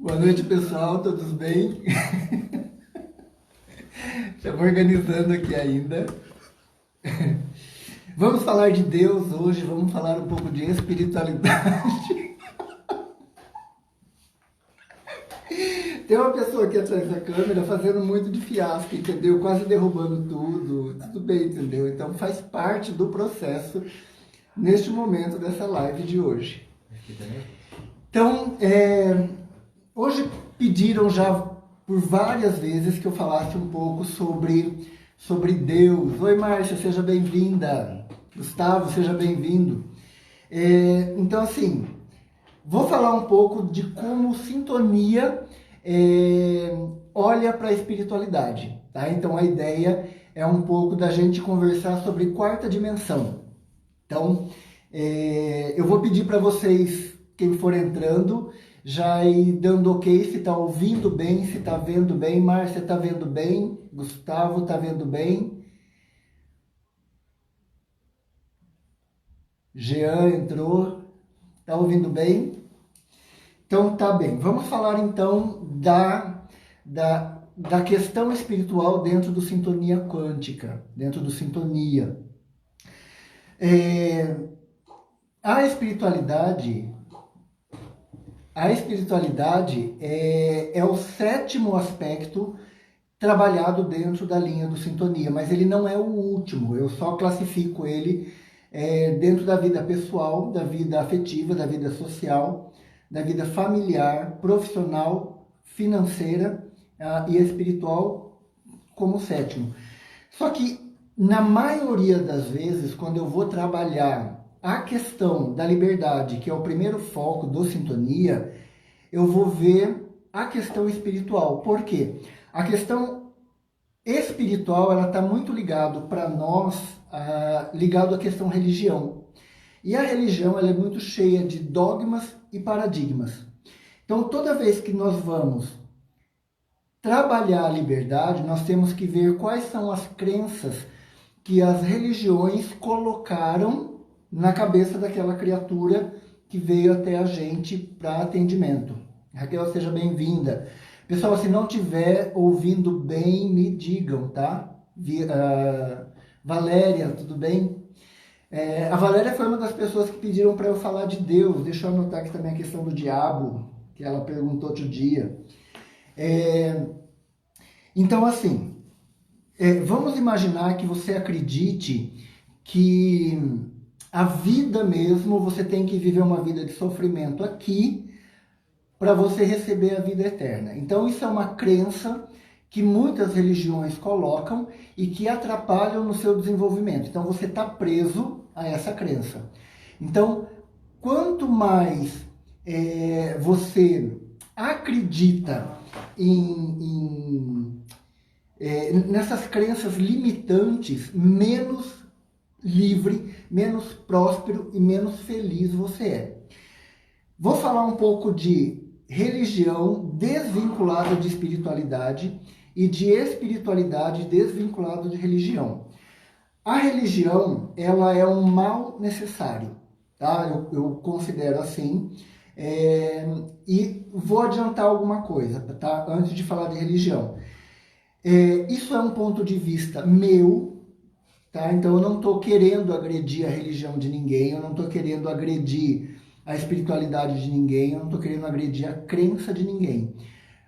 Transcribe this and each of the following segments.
Boa noite, pessoal, todos bem? Estamos organizando aqui ainda. Vamos falar de Deus hoje, vamos falar um pouco de espiritualidade. Tem uma pessoa aqui atrás da câmera fazendo muito de fiasco, entendeu? Quase derrubando tudo bem, entendeu? Então faz parte do processo neste momento dessa live de hoje. Então, hoje pediram já por várias vezes que eu falasse um pouco sobre Deus. Oi, Márcia, seja bem-vinda. Gustavo, seja bem-vindo. Então, assim, vou falar um pouco de como Sintonia olha para a espiritualidade, tá? Então, a ideia é um pouco da gente conversar sobre quarta dimensão. Então, eu vou pedir para vocês, quem for entrando, já ir dando ok, se está ouvindo bem, se está vendo bem. Márcia, está vendo bem? Gustavo, está vendo bem? Jean entrou, está ouvindo bem? Então, tá bem. Vamos falar, então, da questão espiritual dentro do Sintonia Quântica, dentro do Sintonia. A espiritualidade é o sétimo aspecto trabalhado dentro da linha do Sintonia, mas ele não é o último, eu só classifico ele dentro da vida pessoal, da vida afetiva, da vida social, da vida familiar, profissional, financeira e espiritual como sétimo. Só que, na maioria das vezes, quando eu vou trabalhar a questão da liberdade, que é o primeiro foco do Sintonia, eu vou ver a questão espiritual. Por quê? A questão espiritual, ela está muito ligado para nós, ligado à questão religião. E a religião, ela é muito cheia de dogmas e paradigmas. Então, toda vez que nós vamos trabalhar a liberdade, nós temos que ver quais são as crenças que as religiões colocaram na cabeça daquela criatura que veio até a gente para atendimento. Raquel, seja bem-vinda. Pessoal, se não estiver ouvindo bem, me digam, tá? Valéria, tudo bem? A Valéria foi uma das pessoas que pediram para eu falar de Deus. Deixa eu anotar aqui também a questão do diabo, que ela perguntou outro dia. Então, assim, vamos imaginar que você acredite que a vida mesmo, você tem que viver uma vida de sofrimento aqui para você receber a vida eterna. Então, isso é uma crença que muitas religiões colocam e que atrapalham no seu desenvolvimento. Então, você está preso a essa crença. Então, quanto mais você acredita nessas crenças limitantes, menos livre, menos próspero e menos feliz você é. Vou falar um pouco de religião desvinculada de espiritualidade e de espiritualidade desvinculada de religião. A religião, ela é um mal necessário, tá? Eu considero assim. E vou adiantar alguma coisa, tá? Antes de falar de religião. Isso é um ponto de vista meu, tá? Então eu não estou querendo agredir a religião de ninguém, eu não estou querendo agredir a espiritualidade de ninguém, eu não estou querendo agredir a crença de ninguém.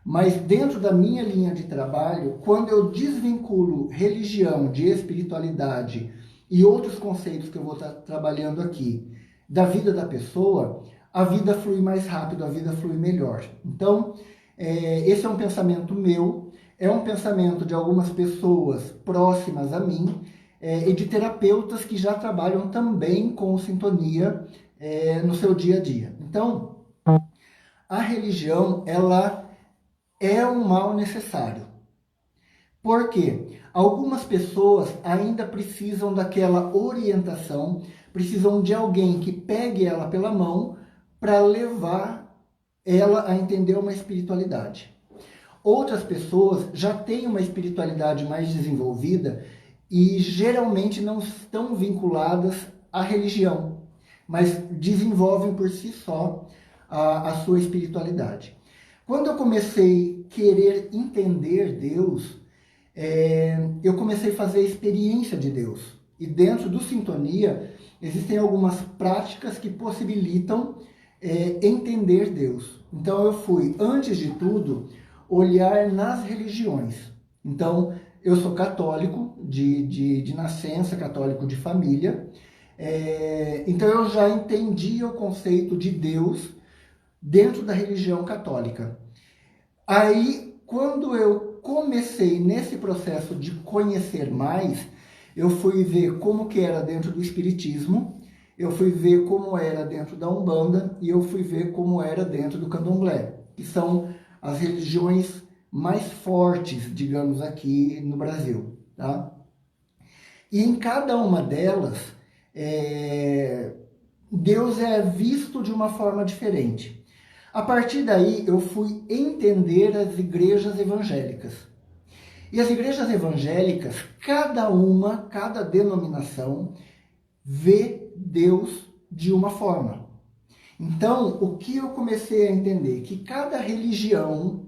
Mas dentro da minha linha de trabalho, quando eu desvinculo religião de espiritualidade e outros conceitos que eu vou estar trabalhando aqui da vida da pessoa, a vida flui mais rápido, a vida flui melhor. Então, esse é um pensamento meu, é um pensamento de algumas pessoas próximas a mim e de terapeutas que já trabalham também com Sintonia no seu dia a dia. Então, a religião, ela é um mal necessário. Por quê? Algumas pessoas ainda precisam daquela orientação, precisam de alguém que pegue ela pela mão para levar ela a entender uma espiritualidade. Outras pessoas já têm uma espiritualidade mais desenvolvida e geralmente não estão vinculadas à religião, mas desenvolvem por si só a sua espiritualidade. Quando eu comecei a querer entender Deus, eu comecei a fazer a experiência de Deus. E dentro do Sintonia, existem algumas práticas que possibilitam entender Deus. Então eu fui, antes de tudo, olhar nas religiões. Então, eu sou católico de nascença, católico de família. Então eu já entendi o conceito de Deus dentro da religião católica. Aí, quando eu comecei nesse processo de conhecer mais, eu fui ver como que era dentro do Espiritismo, eu fui ver como era dentro da Umbanda e eu fui ver como era dentro do Candomblé, que são as religiões mais fortes, digamos, aqui no Brasil, tá? E em cada uma delas, Deus é visto de uma forma diferente. A partir daí, eu fui entender as igrejas evangélicas. E as igrejas evangélicas, cada denominação, vê Deus de uma forma. Então, o que eu comecei a entender? Que cada religião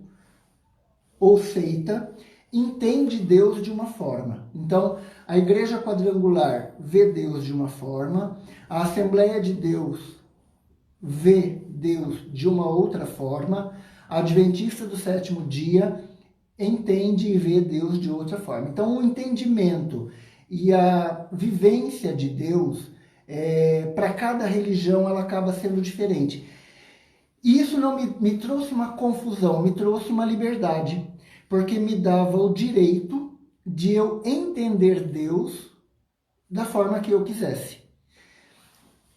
ou seita entende Deus de uma forma. Então, a igreja quadrangular vê Deus de uma forma, a Assembleia de Deus vê Deus de uma outra forma, a Adventista do Sétimo Dia entende e vê Deus de outra forma. Então, o entendimento e a vivência de Deus, para cada religião, ela acaba sendo diferente. E isso não me trouxe uma confusão, me trouxe uma liberdade, porque me dava o direito de eu entender Deus da forma que eu quisesse.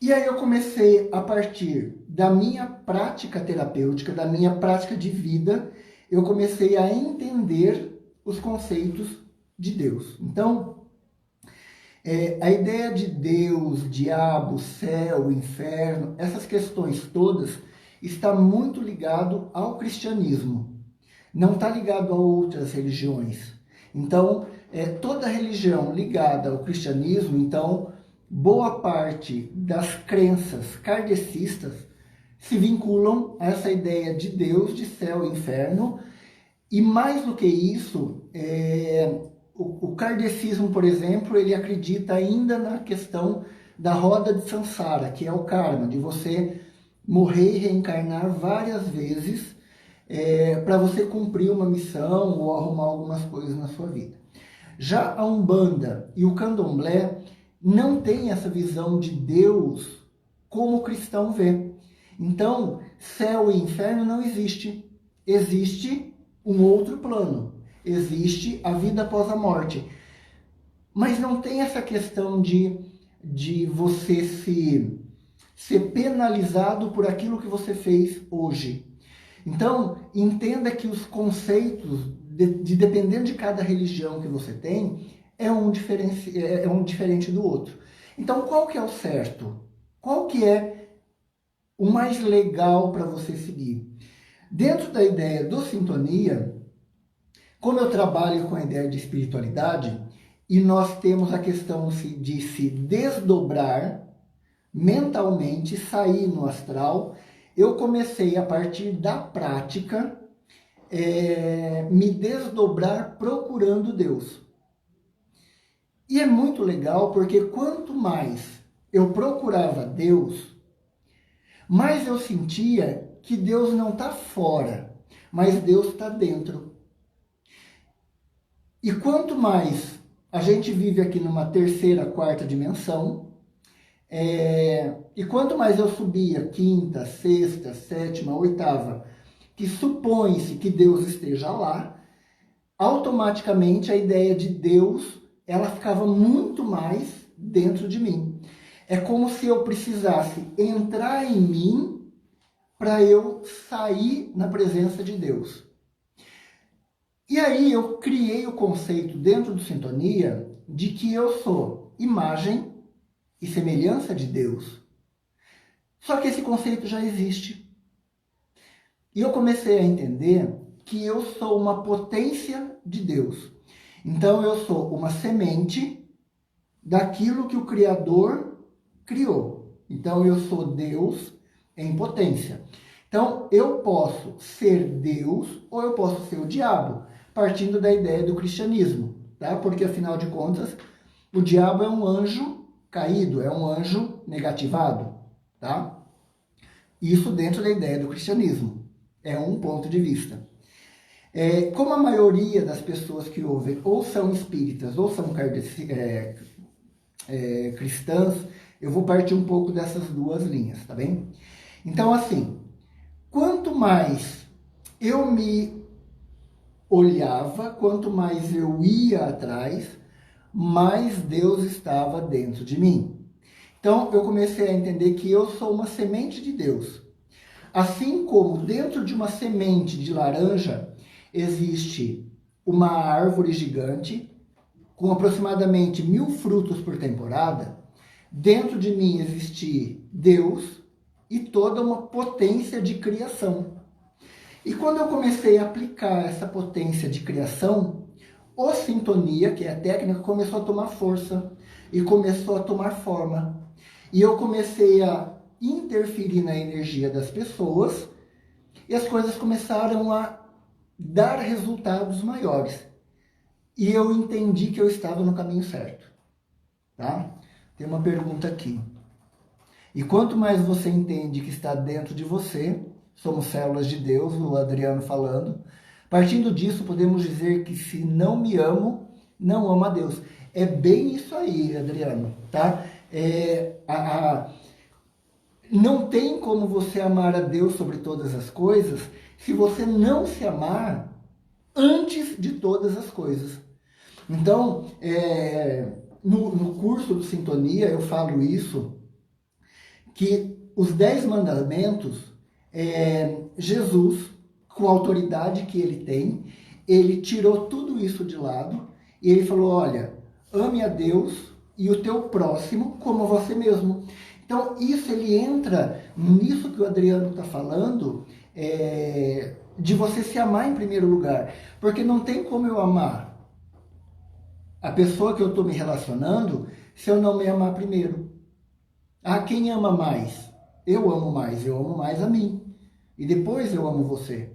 E aí eu comecei, a partir da minha prática terapêutica, da minha prática de vida, eu comecei a entender os conceitos de Deus. Então, a ideia de Deus, diabo, céu, inferno, essas questões todas, está muito ligado ao cristianismo. Não está ligado a outras religiões. Então, toda religião ligada ao cristianismo, então, boa parte das crenças kardecistas se vinculam a essa ideia de Deus, de céu e inferno. E mais do que isso, o kardecismo, por exemplo, ele acredita ainda na questão da roda de Sansara, que é o karma, de você morrer e reencarnar várias vezes para você cumprir uma missão ou arrumar algumas coisas na sua vida. Já a Umbanda e o Candomblé não têm essa visão de Deus como o cristão vê. Então, céu e inferno não existe. Existe um outro plano. Existe a vida após a morte. Mas não tem essa questão de você ser penalizado por aquilo que você fez hoje. Então, entenda que os conceitos, dependendo de cada religião que você tem, é um diferente do outro. Então, qual que é o certo? Qual que é o mais legal para você seguir? Dentro da ideia do Sintonia, como eu trabalho com a ideia de espiritualidade, e nós temos a questão de se desdobrar mentalmente, sair no astral, eu comecei, a partir da prática, me desdobrar procurando Deus. E é muito legal, porque quanto mais eu procurava Deus, mais eu sentia que Deus não está fora, mas Deus está dentro. E quanto mais a gente vive aqui numa terceira, quarta dimensão, e quanto mais eu subia, quinta, sexta, sétima, oitava, que supõe-se que Deus esteja lá, automaticamente a ideia de Deus, ela ficava muito mais dentro de mim. É como se eu precisasse entrar em mim para eu sair na presença de Deus. E aí eu criei o conceito dentro do Sintonia de que eu sou imagem e semelhança de Deus. Só que esse conceito já existe. E eu comecei a entender que eu sou uma potência de Deus. Então eu sou uma semente daquilo que o Criador criou. Então eu sou Deus em potência. Então, eu posso ser Deus ou eu posso ser o diabo, partindo da ideia do cristianismo, tá? Porque, afinal de contas, o diabo é um anjo caído, é um anjo negativado, tá? Isso dentro da ideia do cristianismo. É um ponto de vista. Como a maioria das pessoas que ouvem ou são espíritas ou são cristãs, eu vou partir um pouco dessas duas linhas, tá bem? Então, assim, quanto mais eu me olhava, quanto mais eu ia atrás, mais Deus estava dentro de mim. Então, eu comecei a entender que eu sou uma semente de Deus. Assim como dentro de uma semente de laranja existe uma árvore gigante com aproximadamente 1000 frutos por temporada, dentro de mim existe Deus e toda uma potência de criação. E quando eu comecei a aplicar essa potência de criação, o Sintonia, que é a técnica, começou a tomar força e começou a tomar forma. E eu comecei a interferir na energia das pessoas e as coisas começaram a dar resultados maiores. E eu entendi que eu estava no caminho certo. Tá? Tem uma pergunta aqui. E quanto mais você entende que está dentro de você, somos células de Deus, o Adriano falando, partindo disso podemos dizer que se não me amo, não amo a Deus. É bem isso aí, Adriano, tá? Não tem como você amar a Deus sobre todas as coisas se você não se amar antes de todas as coisas. Então, no curso do Sintonia eu falo isso, que os 10 mandamentos, Jesus, com a autoridade que ele tem, ele tirou tudo isso de lado e ele falou, olha, ame a Deus e o teu próximo como você mesmo. Então, isso ele entra nisso que o Adriano está falando, de você se amar em primeiro lugar. Porque não tem como eu amar a pessoa que eu estou me relacionando se eu não me amar primeiro. Ah, quem ama mais? Eu amo mais a mim. E depois eu amo você.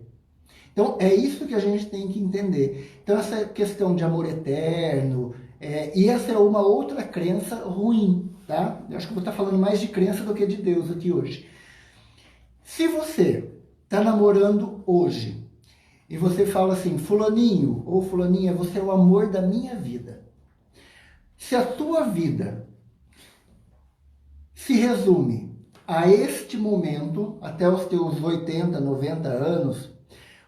Então, é isso que a gente tem que entender. Então, essa questão de amor eterno, e essa é uma outra crença ruim, tá? Eu acho que eu vou estar falando mais de crença do que de Deus aqui hoje. Se você está namorando hoje, e você fala assim, fulaninho ou fulaninha, você é o amor da minha vida. Se a tua vida se resume a este momento, até os teus 80, 90 anos,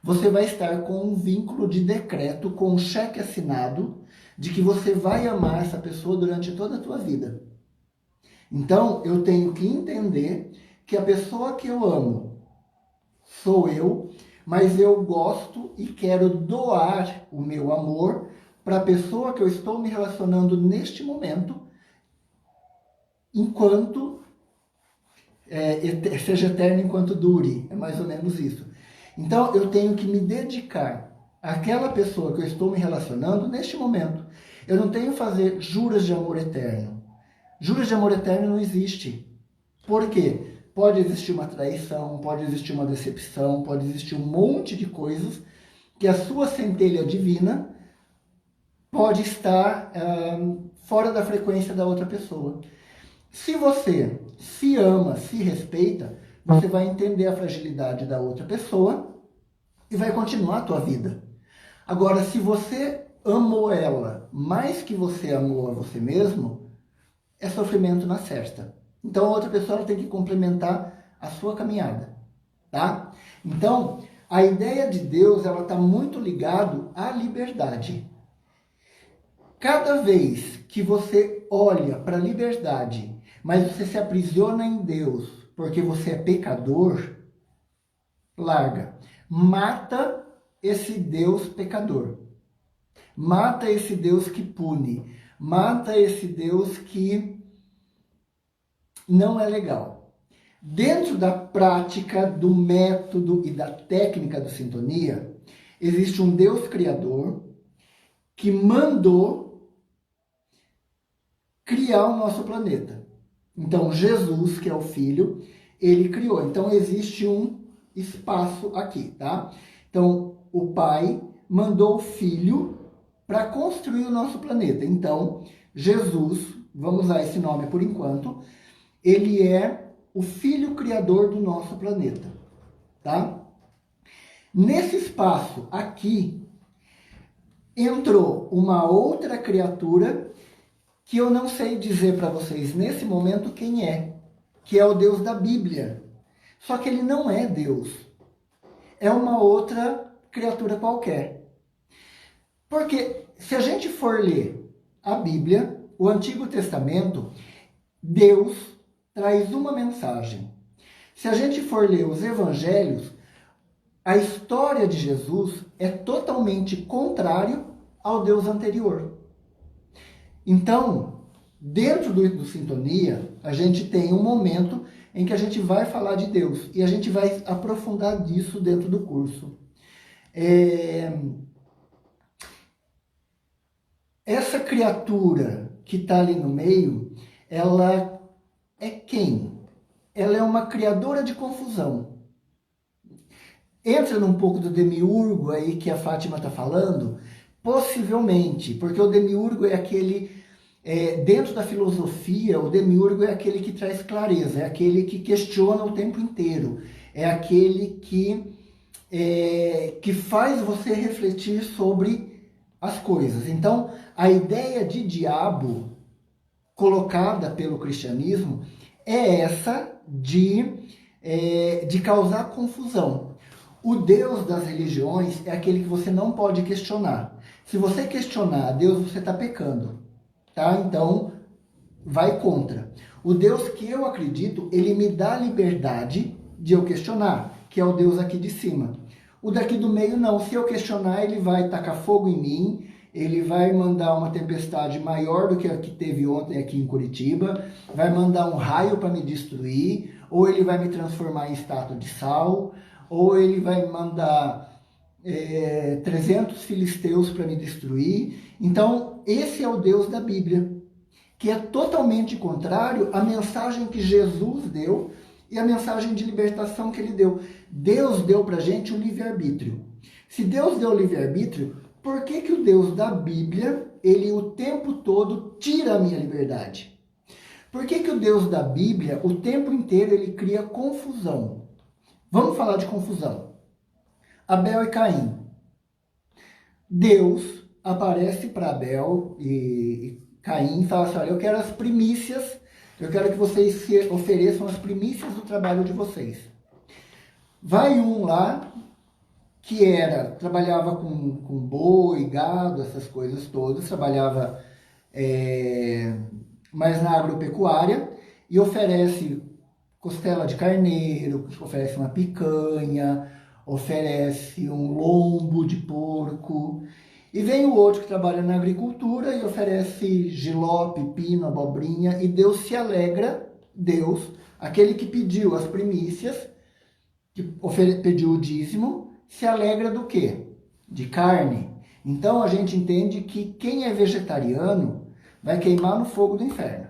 você vai estar com um vínculo de decreto, com um cheque assinado, de que você vai amar essa pessoa durante toda a tua vida. Então, eu tenho que entender que a pessoa que eu amo sou eu, mas eu gosto e quero doar o meu amor para a pessoa que eu estou me relacionando neste momento, enquanto seja eterno enquanto dure, é mais ou menos isso. Então, eu tenho que me dedicar àquela pessoa que eu estou me relacionando neste momento. Eu não tenho que fazer juras de amor eterno. Juras de amor eterno não existe. Por quê? Pode existir uma traição, pode existir uma decepção, pode existir um monte de coisas que a sua centelha divina pode estar fora da frequência da outra pessoa. Se você se ama, se respeita, você vai entender a fragilidade da outra pessoa e vai continuar a tua vida. Agora, se você amou ela mais que você amou a você mesmo, é sofrimento na certa. Então, a outra pessoa ela tem que complementar a sua caminhada, tá? Então, a ideia de Deus, ela está muito ligado à liberdade. Cada vez que você olha para a liberdade, mas você se aprisiona em Deus porque você é pecador, larga. Mata esse Deus pecador. Mata esse Deus que pune. Mata esse Deus que não é legal. Dentro da prática, do método e da técnica do Sintonia, existe um Deus criador que mandou criar o nosso planeta. Então, Jesus, que é o Filho, ele criou. Então, existe um espaço aqui, tá? Então, o Pai mandou o Filho para construir o nosso planeta. Então, Jesus, vamos usar esse nome por enquanto, ele é o Filho Criador do nosso planeta, tá? Nesse espaço aqui, entrou uma outra criatura que eu não sei dizer para vocês nesse momento quem é, que é o Deus da Bíblia. Só que ele não é Deus. É uma outra criatura qualquer. Porque se a gente for ler a Bíblia, o Antigo Testamento, Deus traz uma mensagem. Se a gente for ler os Evangelhos, a história de Jesus é totalmente contrário ao Deus anterior. Então, dentro do Sintonia, a gente tem um momento em que a gente vai falar de Deus e a gente vai aprofundar disso dentro do curso. Essa criatura que está ali no meio, ela é quem? Ela é uma criadora de confusão. Entra num pouco do demiurgo aí que a Fátima está falando, possivelmente, porque o demiurgo é aquele, dentro da filosofia, o demiurgo é aquele que traz clareza, é aquele que questiona o tempo inteiro, é aquele que faz você refletir sobre as coisas. Então, a ideia de diabo colocada pelo cristianismo é essa de causar confusão. O Deus das religiões é aquele que você não pode questionar. Se você questionar a Deus, você está pecando, tá? Então, vai contra. O Deus que eu acredito, ele me dá a liberdade de eu questionar, que é o Deus aqui de cima. O daqui do meio não. Se eu questionar, ele vai tacar fogo em mim, ele vai mandar uma tempestade maior do que a que teve ontem aqui em Curitiba, vai mandar um raio para me destruir, ou ele vai me transformar em estátua de sal, ou ele vai mandar 300 filisteus para me destruir. Então, esse é o Deus da Bíblia, que é totalmente contrário à mensagem que Jesus deu e à mensagem de libertação que ele deu. Deus deu para a gente o livre-arbítrio. Se Deus deu o livre-arbítrio, por que o Deus da Bíblia, ele o tempo todo tira a minha liberdade? Por que o Deus da Bíblia, o tempo inteiro, ele cria confusão? Vamos falar de confusão. Abel e Caim. Deus aparece para Abel e Caim e fala assim, olha, eu quero as primícias, eu quero que vocês se ofereçam as primícias do trabalho de vocês. Vai um lá, que trabalhava com boi, gado, essas coisas todas, trabalhava mais na agropecuária, e oferece costela de carneiro, oferece uma picanha, oferece um lombo de porco. E vem o outro que trabalha na agricultura e oferece jiló, pepino, abobrinha, e Deus se alegra, Deus, aquele que pediu as primícias, que pediu o dízimo, se alegra do quê? De carne. Então a gente entende que quem é vegetariano vai queimar no fogo do inferno,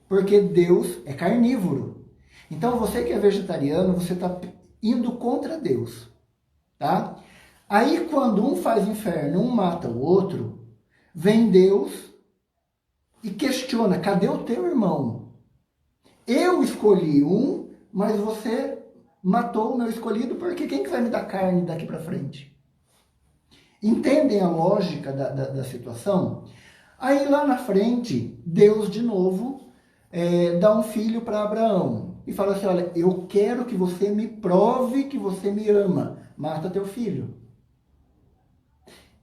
porque Deus é carnívoro. Então você que é vegetariano, você está indo contra Deus, tá? Aí quando um faz inferno, um mata o outro, vem Deus e questiona, cadê o teu irmão? Eu escolhi um, mas você matou o meu escolhido, porque quem que vai me dar carne daqui para frente? Entendem a lógica da situação? Aí lá na frente, Deus de novo dá um filho para Abraão e fala assim, olha, eu quero que você me prove que você me ama, mata teu filho.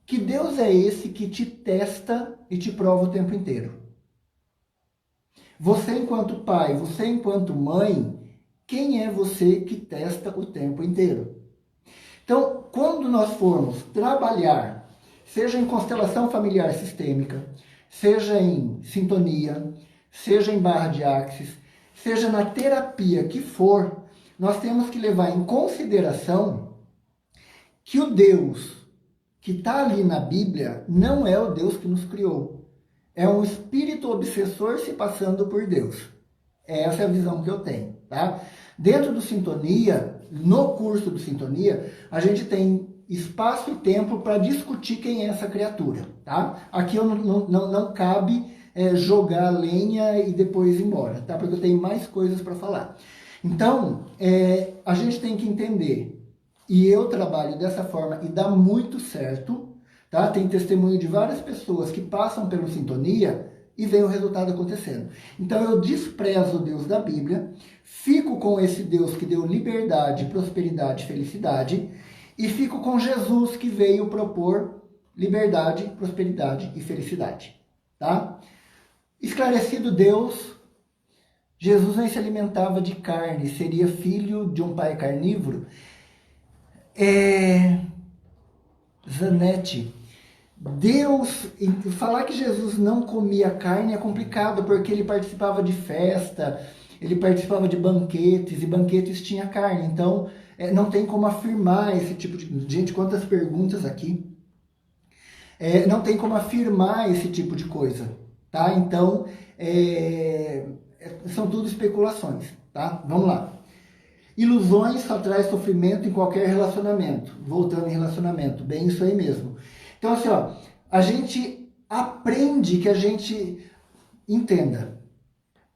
Que Deus é esse que te testa e te prova o tempo inteiro? Você enquanto pai, você enquanto mãe, quem é você que testa o tempo inteiro? Então, quando nós formos trabalhar, seja em constelação familiar sistêmica, seja em sintonia, seja em barra de axis, seja na terapia que for, nós temos que levar em consideração que o Deus que está ali na Bíblia não é o Deus que nos criou. É um espírito obsessor se passando por Deus. Essa é a visão que eu tenho, tá? Dentro do Sintonia, no curso do Sintonia, a gente tem espaço e tempo para discutir quem é essa criatura, tá? Aqui não cabe jogar lenha e depois ir embora, tá? Porque eu tenho mais coisas para falar. Então, a gente tem que entender, e eu trabalho dessa forma e dá muito certo, tá? Tem testemunho de várias pessoas que passam pelo Sintonia e vem o resultado acontecendo. Então eu desprezo o Deus da Bíblia, fico com esse Deus que deu liberdade, prosperidade e felicidade, e fico com Jesus que veio propor liberdade, prosperidade e felicidade. Tá? Esclarecido Deus, Jesus nem se alimentava de carne, seria filho de um pai carnívoro. Zanetti, Deus, falar que Jesus não comia carne é complicado, porque ele participava de festa, ele participava de banquetes, e banquetes tinha carne, então não tem como afirmar esse tipo de... Gente, quantas perguntas aqui. Não tem como afirmar esse tipo de coisa, tá? Então, são tudo especulações, tá? Vamos lá. Ilusões só traz sofrimento em qualquer relacionamento. Voltando em relacionamento, bem isso aí mesmo. Então, assim, ó, a gente aprende que a gente entenda.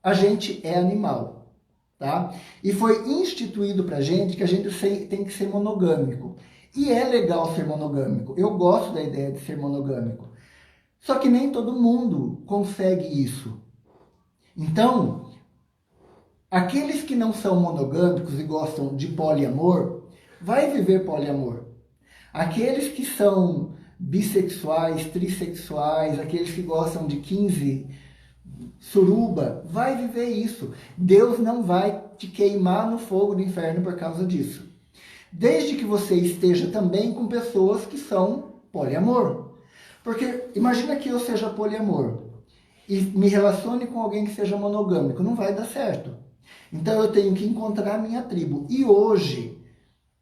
A gente é animal, tá? E foi instituído pra gente que a gente tem que ser monogâmico. E é legal ser monogâmico. Eu gosto da ideia de ser monogâmico. Só que nem todo mundo consegue isso. Então, aqueles que não são monogâmicos e gostam de poliamor, vai viver poliamor. Aqueles que são bissexuais, trissexuais, aqueles que gostam de 15 suruba, vai viver isso. Deus não vai te queimar no fogo do inferno por causa disso. Desde que você esteja também com pessoas que são poliamor. Porque imagina que eu seja poliamor e me relacione com alguém que seja monogâmico, não vai dar certo. Então eu tenho que encontrar a minha tribo. E hoje,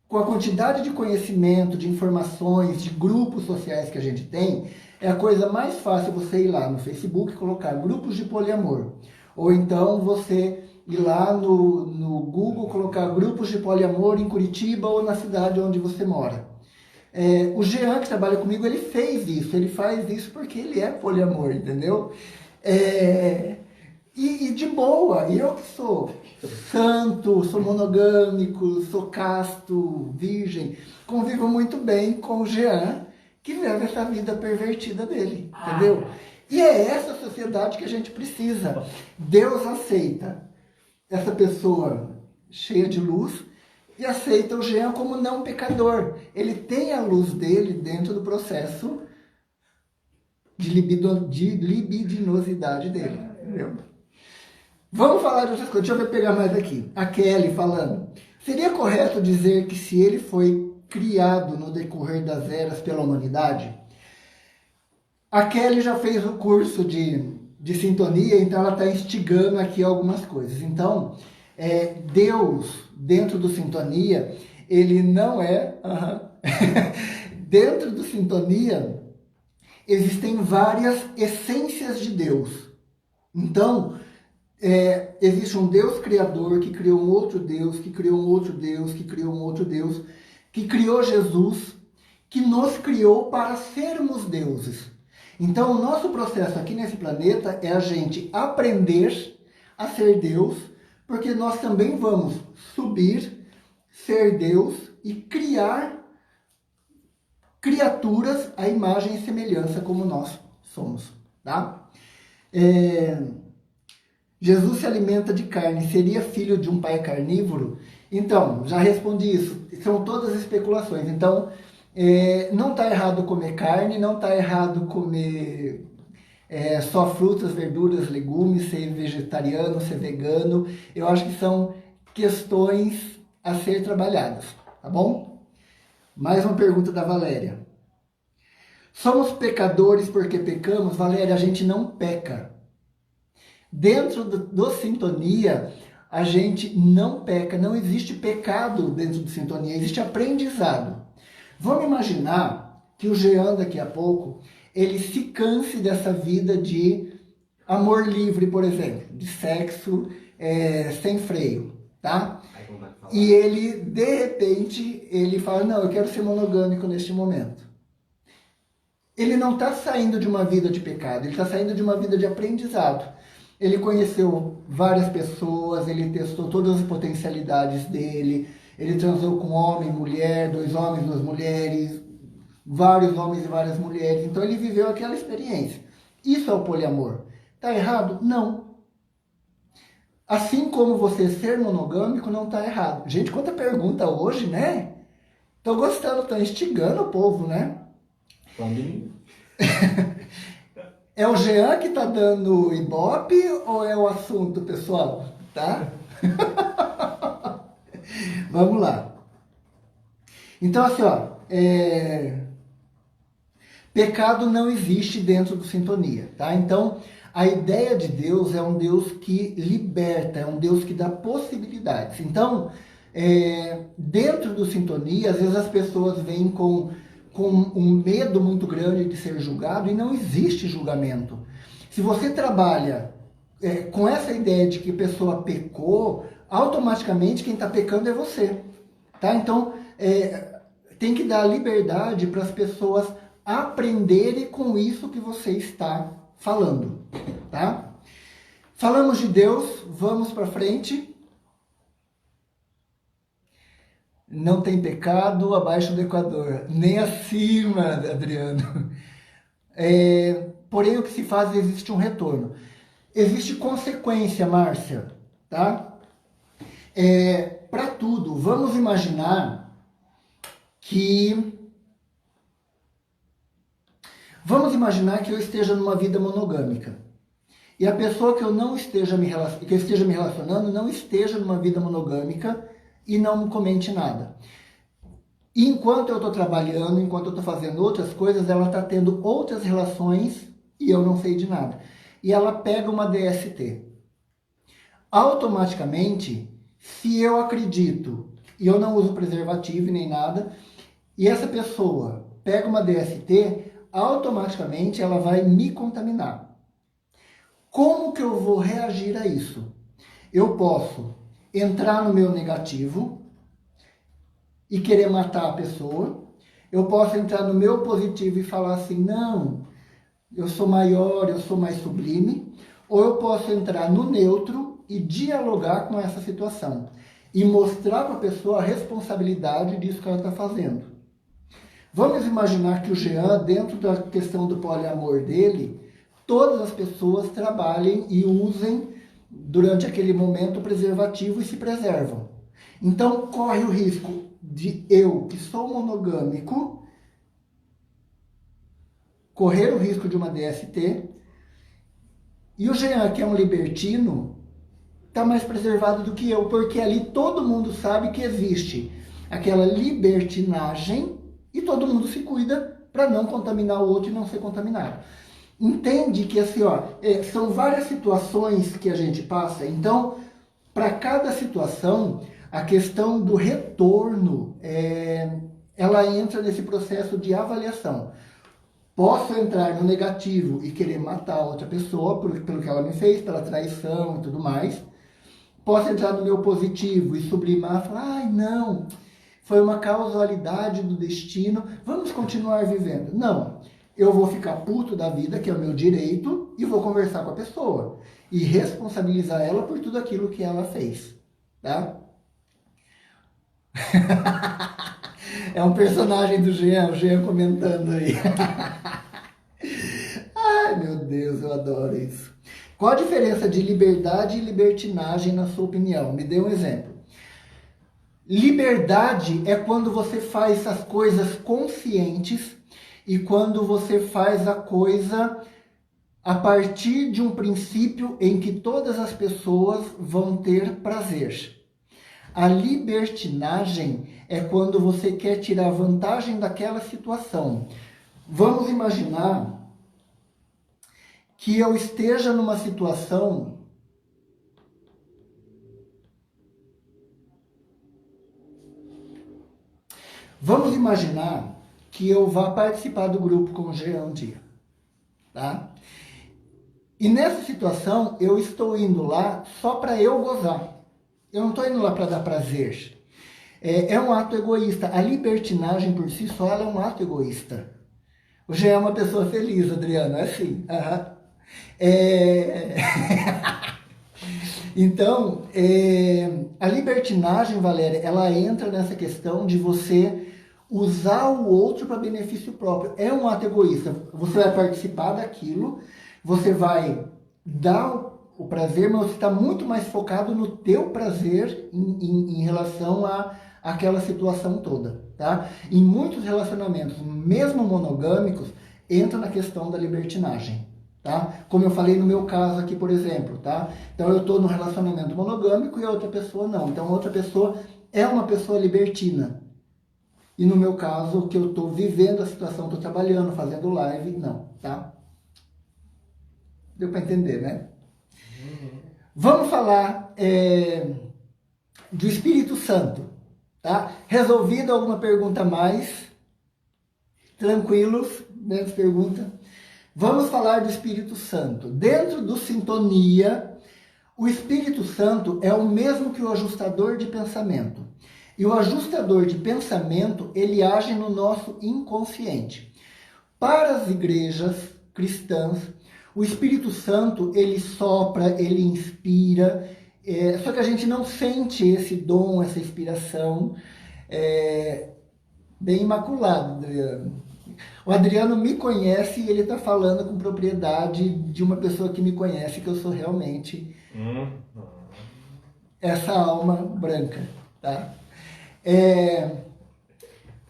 com a quantidade de conhecimento, de informações, de grupos sociais que a gente tem, é a coisa mais fácil você ir lá no Facebook e colocar grupos de poliamor. Ou então você ir lá no Google colocar grupos de poliamor em Curitiba ou na cidade onde você mora. O Jean, que trabalha comigo, ele fez isso. Ele faz isso porque ele é poliamor, entendeu? E de boa, eu que sou santo, sou monogâmico, sou casto, virgem, convivo muito bem com o Jean, que leva essa vida pervertida dele, entendeu? E é essa sociedade que a gente precisa. Deus aceita essa pessoa cheia de luz e aceita o Jean como não pecador. Ele tem a luz dele dentro do processo de libidinosidade dele, entendeu? Vamos falar de outras coisas. Deixa eu pegar mais aqui. A Kelly falando. Seria correto dizer que se ele foi criado no decorrer das eras pela humanidade? A Kelly já fez o curso de sintonia, então ela está instigando aqui algumas coisas. Então, Deus, dentro do sintonia, ele não é... Dentro do sintonia, existem várias essências de Deus. Então... existe um Deus criador que criou um outro Deus, que criou um outro Deus, que criou um outro Deus, que criou Jesus, que nos criou para sermos deuses. Então, o nosso processo aqui nesse planeta é a gente aprender a ser Deus, porque nós também vamos subir, ser Deus e criar criaturas à imagem e semelhança como nós somos, tá? Jesus se alimenta de carne, seria filho de um pai carnívoro? Então, já respondi isso. São todas especulações. Então, não está errado comer carne, não está errado comer só frutas, verduras, legumes, ser vegetariano, ser vegano. Eu acho que são questões a ser trabalhadas, tá bom? Mais uma pergunta da Valéria. Somos pecadores porque pecamos? Valéria, a gente não peca. Dentro do sintonia, a gente não peca, não existe pecado dentro do sintonia, existe aprendizado. Vamos imaginar que o Jean, daqui a pouco, ele se canse dessa vida de amor livre, por exemplo, de sexo sem freio, tá? E ele, de repente, ele fala, não, eu quero ser monogâmico neste momento. Ele não está saindo de uma vida de pecado, ele está saindo de uma vida de aprendizado. Ele conheceu várias pessoas, ele testou todas as potencialidades dele, ele transou com homem e mulher, 2 homens, 2 mulheres, vários homens e várias mulheres. Então ele viveu aquela experiência. Isso é o poliamor. Está errado? Não. Assim como você ser monogâmico não está errado. Gente, quanta pergunta hoje, né? Tô gostando, tô instigando o povo, né? É o Jean que tá dando ibope ou é o assunto, pessoal? Tá? Vamos lá. Então, assim, ó, pecado não existe dentro do Sintonia, tá? Então, a ideia de Deus é um Deus que liberta, é um Deus que dá possibilidades. Então, dentro do Sintonia, às vezes as pessoas vêm com um medo muito grande de ser julgado, e não existe julgamento. Se você trabalha com essa ideia de que a pessoa pecou, automaticamente quem está pecando é você. Tá? Então, tem que dar liberdade para as pessoas aprenderem com isso que você está falando. Tá? Falamos de Deus, vamos para frente. Não tem pecado abaixo do Equador, nem acima, Adriano. Porém, o que se faz, existe um retorno. Existe consequência, Márcia, tá? Para tudo, vamos imaginar que eu esteja numa vida monogâmica. E a pessoa que eu esteja me relacionando não esteja numa vida monogâmica e não comente nada. E enquanto eu estou trabalhando, enquanto eu estou fazendo outras coisas, ela está tendo outras relações e eu não sei de nada. E ela pega uma DST. Automaticamente, se eu acredito, e eu não uso preservativo nem nada, e essa pessoa pega uma DST, automaticamente ela vai me contaminar. Como que eu vou reagir a isso? Eu posso entrar no meu negativo e querer matar a pessoa. Eu posso entrar no meu positivo e falar assim, não, eu sou maior, eu sou mais sublime. Ou eu posso entrar no neutro e dialogar com essa situação. E mostrar para a pessoa a responsabilidade disso que ela está fazendo. Vamos imaginar que o Jean, dentro da questão do poliamor dele, todas as pessoas trabalhem e usem durante aquele momento o preservativo e se preservam. Então, corre o risco de eu, que sou monogâmico, correr o risco de uma DST, e o Jean, que é um libertino, está mais preservado do que eu, porque ali todo mundo sabe que existe aquela libertinagem e todo mundo se cuida para não contaminar o outro e não ser contaminado. Entende que assim, ó, são várias situações que a gente passa, então, para cada situação, a questão do retorno, ela entra nesse processo de avaliação. Posso entrar no negativo e querer matar outra pessoa pelo que ela me fez, pela traição e tudo mais. Posso entrar no meu positivo e sublimar, falar, ai não, foi uma causalidade do destino, vamos continuar vivendo. Não. Eu vou ficar puto da vida, que é o meu direito, e vou conversar com a pessoa. E responsabilizar ela por tudo aquilo que ela fez. Tá? É um personagem do Jean, o Jean comentando aí. Ai, meu Deus, eu adoro isso. Qual a diferença de liberdade e libertinagem, na sua opinião? Me dê um exemplo. Liberdade é quando você faz as coisas conscientes e quando você faz a coisa a partir de um princípio em que todas as pessoas vão ter prazer. A libertinagem é quando você quer tirar vantagem daquela situação. Vamos imaginar que eu esteja numa situação Vamos imaginar que eu vá participar do grupo com o Jean um dia, tá? E nessa situação, eu estou indo lá só para eu gozar. Eu não estou indo lá para dar prazer. É um ato egoísta. A libertinagem por si só ela é um ato egoísta. Hoje é uma pessoa feliz, Adriano, é assim. É... Então, a libertinagem, Valéria, ela entra nessa questão de você usar o outro para benefício próprio. É um ato egoísta. Você vai participar daquilo, você vai dar o prazer, mas você está muito mais focado no teu prazer em relação a aquela situação toda, tá? Em muitos relacionamentos, mesmo monogâmicos, entra na questão da libertinagem, tá? Como eu falei no meu caso aqui, por exemplo, tá? Então eu estou no relacionamento monogâmico e a outra pessoa não. Então a outra pessoa é uma pessoa libertina. E no meu caso, que eu estou vivendo a situação, estou trabalhando, fazendo live, não, tá? Deu para entender, né? Vamos falar do Espírito Santo, tá? Resolvida alguma pergunta a mais? Tranquilos, menos pergunta. Vamos falar do Espírito Santo. Dentro do Sintonia, o Espírito Santo é o mesmo que o ajustador de pensamento. E o ajustador de pensamento, ele age no nosso inconsciente. Para as igrejas cristãs, o Espírito Santo, ele sopra, ele inspira, só que a gente não sente esse dom, essa inspiração. Bem imaculado, Adriano. O Adriano me conhece e ele está falando com propriedade de uma pessoa que me conhece, que eu sou realmente essa alma branca, tá?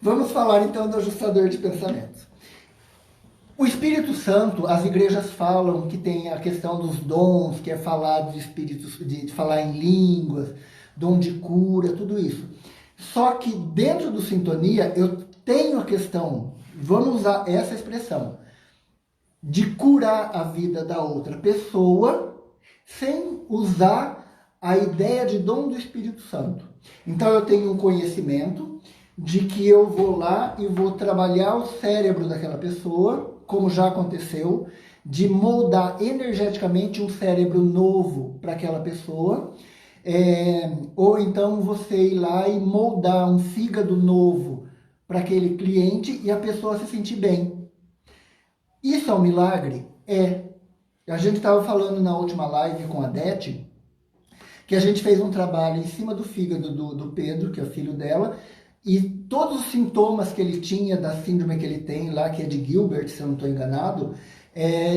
Vamos falar então do ajustador de pensamentos. O Espírito Santo, as igrejas falam que tem a questão dos dons, que é falar dos espíritos, de falar em línguas, dom de cura, tudo isso. Só que dentro do Sintonia eu tenho a questão, vamos usar essa expressão, de curar a vida da outra pessoa sem usar a ideia de dom do Espírito Santo. Então eu tenho um conhecimento de que eu vou lá e vou trabalhar o cérebro daquela pessoa, como já aconteceu, de moldar energeticamente um cérebro novo para aquela pessoa, ou então você ir lá e moldar um fígado novo para aquele cliente e a pessoa se sentir bem. Isso é um milagre? É. A gente estava falando na última live com a Dete, que a gente fez um trabalho em cima do fígado do Pedro, que é o filho dela, e todos os sintomas que ele tinha da síndrome que ele tem lá, que é de Gilbert, se eu não estou enganado,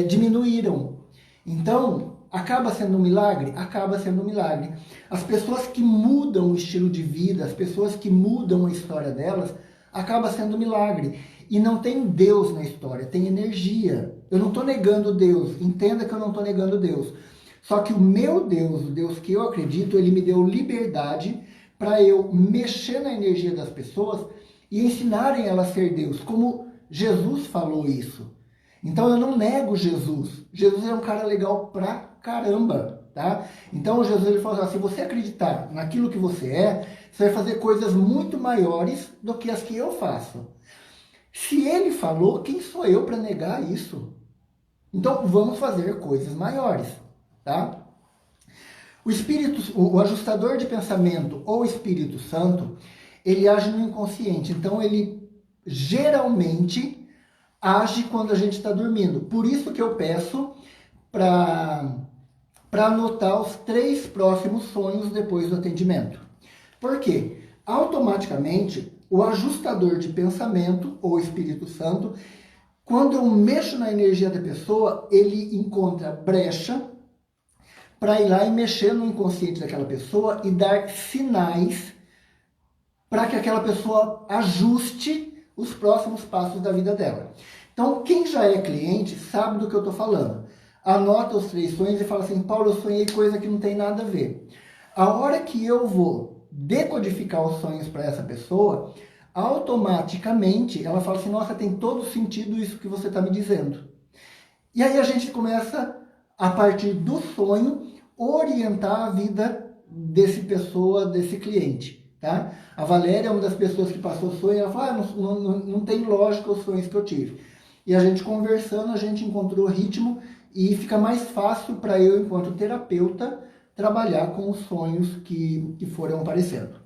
diminuíram. Então, acaba sendo um milagre? Acaba sendo um milagre. As pessoas que mudam o estilo de vida, as pessoas que mudam a história delas, acaba sendo um milagre. E não tem Deus na história, tem energia. Eu não estou negando Deus, entenda que eu não estou negando Deus. Só que o meu Deus, o Deus que eu acredito, ele me deu liberdade para eu mexer na energia das pessoas e ensinarem ela a ser Deus, como Jesus falou isso. Então eu não nego Jesus. Jesus é um cara legal pra caramba, tá? Então Jesus ele falou assim, se você acreditar naquilo que você vai fazer coisas muito maiores do que as que eu faço. Se ele falou, quem sou eu para negar isso? Então vamos fazer coisas maiores, tá? O ajustador de pensamento ou Espírito Santo, ele age no inconsciente. Então ele geralmente age quando a gente está dormindo. Por isso que eu peço para anotar os 3 próximos sonhos depois do atendimento. Por quê? Automaticamente, o ajustador de pensamento, ou Espírito Santo, quando eu mexo na energia da pessoa, ele encontra brecha para ir lá e mexer no inconsciente daquela pessoa e dar sinais para que aquela pessoa ajuste os próximos passos da vida dela. Então, quem já é cliente sabe do que eu estou falando. Anota os 3 sonhos e fala assim, Paulo, eu sonhei coisa que não tem nada a ver. A hora que eu vou decodificar os sonhos para essa pessoa, automaticamente ela fala assim, nossa, tem todo sentido isso que você está me dizendo. E aí a gente começa, a partir do sonho, orientar a vida desse cliente, tá? A Valéria é uma das pessoas que passou o sonho, ela falou, não tem lógica os sonhos que eu tive. E a gente conversando, a gente encontrou ritmo e fica mais fácil para eu, enquanto terapeuta, trabalhar com os sonhos que foram aparecendo.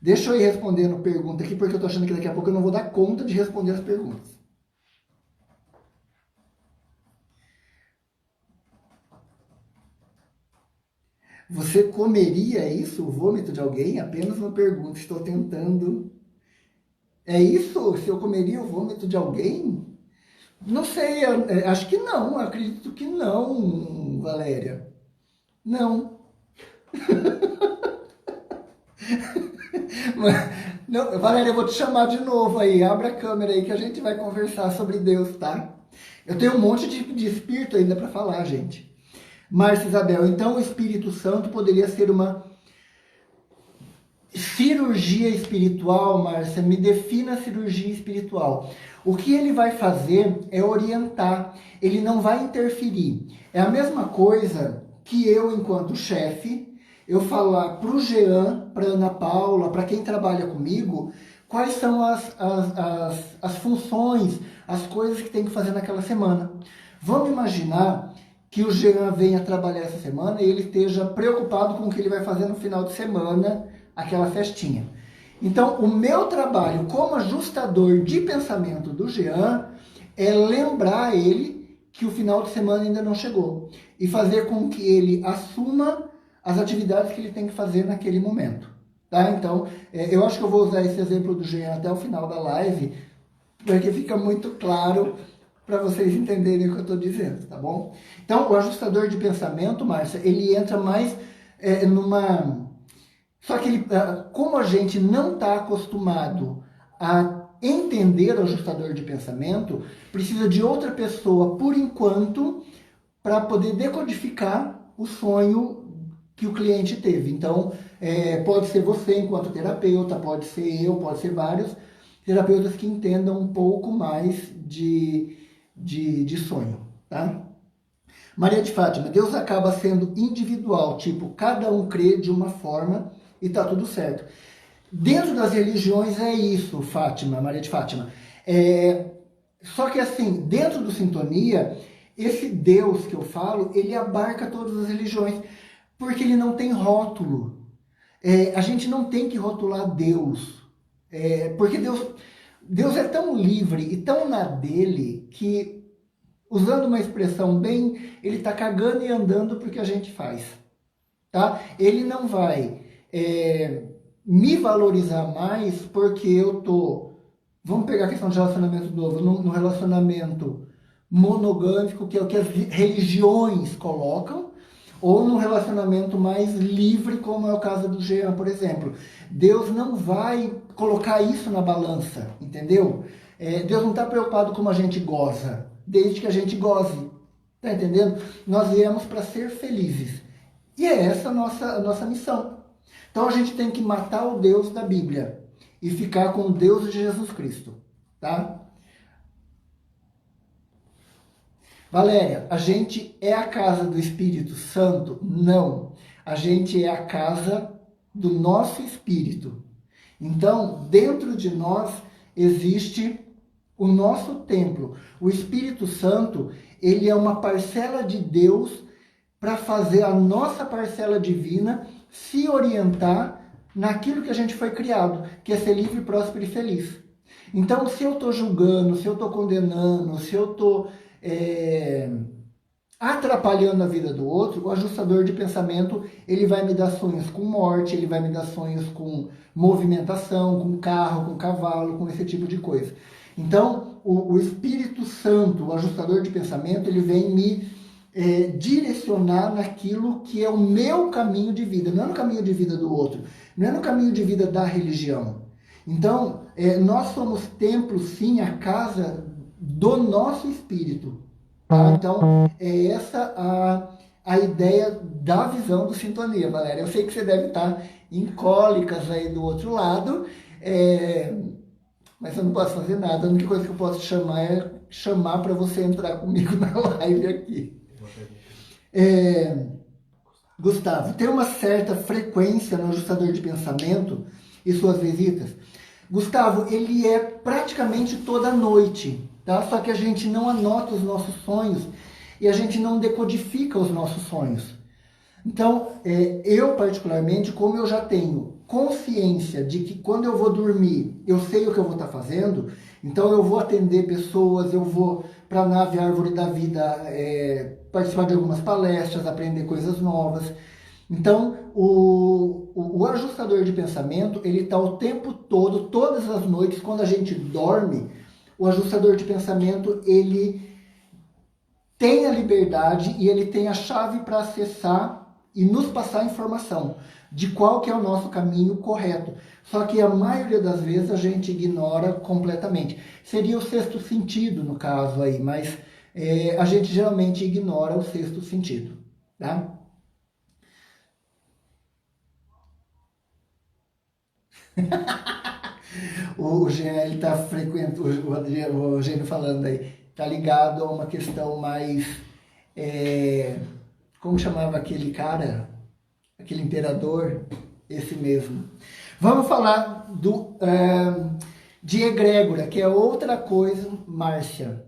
Deixa eu ir respondendo pergunta aqui, porque eu tô achando que daqui a pouco eu não vou dar conta de responder as perguntas. Você comeria isso, o vômito de alguém? Apenas uma pergunta, estou tentando. É isso? Se eu comeria o vômito de alguém? Não sei, acho que não, acredito que não, Valéria. Não. Não, Valéria, eu vou te chamar de novo aí, abre a câmera aí que a gente vai conversar sobre Deus, tá? Eu tenho um monte de espírito ainda para falar, gente. Márcia Isabel, então o Espírito Santo poderia ser uma cirurgia espiritual, Márcia? Me defina a cirurgia espiritual. O que ele vai fazer é orientar, ele não vai interferir. É a mesma coisa que eu, enquanto chefe, eu falar para o Jean, para a Ana Paula, para quem trabalha comigo, quais são as funções, as coisas que tem que fazer naquela semana. Vamos imaginar que o Jean venha trabalhar essa semana e ele esteja preocupado com o que ele vai fazer no final de semana, aquela festinha. Então, o meu trabalho como ajustador de pensamento do Jean é lembrar ele que o final de semana ainda não chegou e fazer com que ele assuma as atividades que ele tem que fazer naquele momento. Tá? Então, eu acho que eu vou usar esse exemplo do Jean até o final da live, porque fica muito claro para vocês entenderem o que eu estou dizendo, tá bom? Então, o ajustador de pensamento, Márcia, ele entra mais numa... Só que ele, como a gente não está acostumado a entender o ajustador de pensamento, precisa de outra pessoa, por enquanto, para poder decodificar o sonho que o cliente teve. Então, pode ser você enquanto terapeuta, pode ser eu, pode ser vários terapeutas que entendam um pouco mais de sonho, tá? Maria de Fátima, Deus acaba sendo individual, tipo, cada um crê de uma forma e tá tudo certo. Dentro das religiões é isso, Fátima, Maria de Fátima. Só que assim, dentro do Sintonia, esse Deus que eu falo, ele abarca todas as religiões, porque ele não tem rótulo. A gente não tem que rotular Deus, porque Deus é tão livre e tão na dele que, usando uma expressão bem, ele está cagando e andando porque a gente faz. Tá? Ele não vai me valorizar mais porque eu tô... Vamos pegar a questão de relacionamento novo, no relacionamento monogâmico, que é o que as religiões colocam, ou no relacionamento mais livre, como é o caso do Jean, por exemplo. Deus não vai colocar isso na balança, entendeu? Deus não está preocupado como a gente goza, desde que a gente goze, tá entendendo? Nós viemos para ser felizes. E é essa a nossa missão. Então a gente tem que matar o Deus da Bíblia e ficar com o Deus de Jesus Cristo, tá? Valéria, a gente é a casa do Espírito Santo? Não. A gente é a casa do nosso Espírito. Então, dentro de nós existe o nosso templo. O Espírito Santo, ele é uma parcela de Deus para fazer a nossa parcela divina se orientar naquilo que a gente foi criado, que é ser livre, próspero e feliz. Então, se eu estou julgando, se eu estou condenando, se eu estou atrapalhando a vida do outro, o ajustador de pensamento, ele vai me dar sonhos com morte, ele vai me dar sonhos com movimentação, com carro, com cavalo, com esse tipo de coisa. Então, o Espírito Santo, o ajustador de pensamento, ele vem me direcionar naquilo que é o meu caminho de vida, não é no caminho de vida do outro, não é no caminho de vida da religião. Então, nós somos templo, sim, a casa do nosso espírito. Tá? Então, é essa a ideia da visão do Sintonia, Valéria. Eu sei que você deve estar em cólicas aí do outro lado, mas eu não posso fazer nada. A única coisa que eu posso chamar é chamar para você entrar comigo na live aqui. Gustavo, tem uma certa frequência no ajustador de pensamento e suas visitas? Gustavo, ele é praticamente toda noite, tá? Só que a gente não anota os nossos sonhos e a gente não decodifica os nossos sonhos. Então, eu particularmente, como eu já tenho consciência de que quando eu vou dormir, eu sei o que eu vou estar fazendo, então eu vou atender pessoas, eu vou para a nave Árvore da Vida participar de algumas palestras, aprender coisas novas. Então, o ajustador de pensamento, ele está o tempo todo, todas as noites, quando a gente dorme, o ajustador de pensamento, ele tem a liberdade e ele tem a chave para acessar e nos passar informação de qual que é o nosso caminho correto. Só que a maioria das vezes a gente ignora completamente. Seria o sexto sentido no caso aí, mas a gente geralmente ignora o sexto sentido, tá? O Jean, ele tá frequente, o Gênio falando aí, tá ligado a uma questão mais, como chamava aquele cara, aquele imperador, esse mesmo. Vamos falar de egrégora, que é outra coisa, Márcia.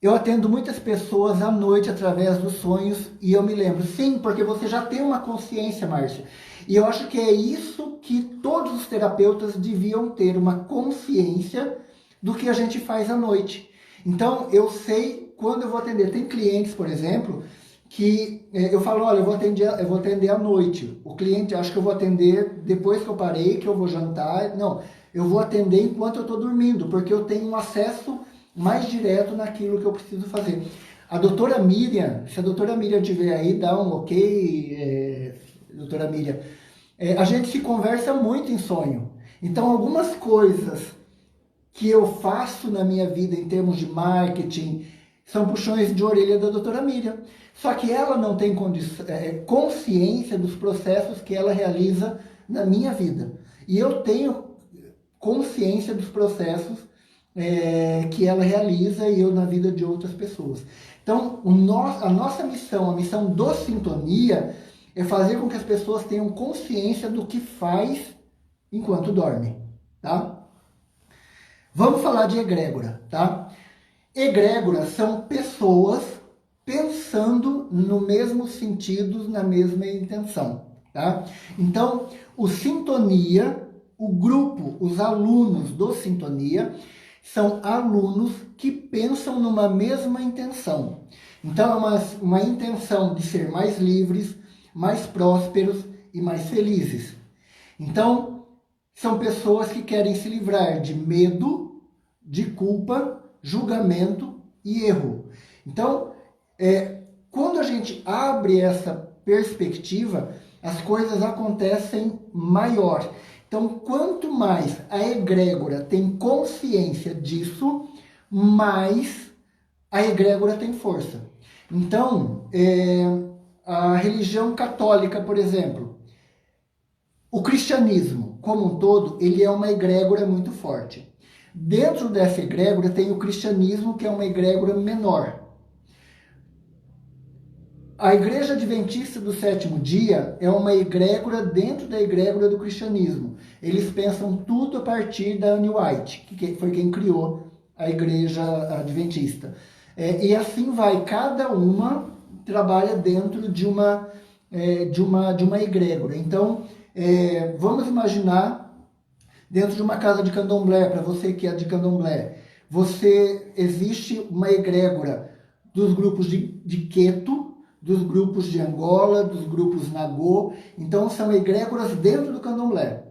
Eu atendo muitas pessoas à noite através dos sonhos e eu me lembro, sim, porque você já tem uma consciência, Márcia. E eu acho que é isso que todos os terapeutas deviam ter, uma consciência do que a gente faz à noite. Então, eu sei quando eu vou atender. Tem clientes, por exemplo, que eu falo, olha, eu vou atender à noite. O cliente acha que eu vou atender depois que eu parei, que eu vou jantar. Não, eu vou atender enquanto eu estou dormindo, porque eu tenho um acesso mais direto naquilo que eu preciso fazer. A doutora Miriam, se a doutora Miriam tiver aí, dá um ok, doutora Miriam. A gente se conversa muito em sonho. Então, algumas coisas que eu faço na minha vida em termos de marketing são puxões de orelha da doutora Miriam. Só que ela não tem consciência dos processos que ela realiza na minha vida. E eu tenho consciência dos processos que ela realiza e eu na vida de outras pessoas. Então, a nossa missão, a missão do Sintonia, é fazer com que as pessoas tenham consciência do que faz enquanto dorme, tá? Vamos falar de egrégora, tá? Egrégoras são pessoas pensando no mesmo sentido, na mesma intenção, tá? Então, o Sintonia, o grupo, os alunos do Sintonia, são alunos que pensam numa mesma intenção. Então, é uma intenção de ser mais livres, mais prósperos e mais felizes. Então, são pessoas que querem se livrar de medo, de culpa, julgamento e erro. Então, quando a gente abre essa perspectiva, as coisas acontecem maior. Então, quanto mais a egrégora tem consciência disso, mais a egrégora tem força. Então, a religião católica, por exemplo, o cristianismo, como um todo, ele é uma egrégora muito forte. Dentro dessa egrégora tem o cristianismo, que é uma egrégora menor. A Igreja Adventista do Sétimo Dia é uma egrégora dentro da egrégora do cristianismo. Eles pensam tudo a partir da Ellen White, que foi quem criou a Igreja Adventista. E assim vai, cada uma trabalha dentro de uma egrégora. Então, vamos imaginar dentro de uma casa de candomblé, para você que é de candomblé, existe uma egrégora dos grupos de Queto, dos grupos de Angola, dos grupos Nagô. Então, são egrégoras dentro do candomblé.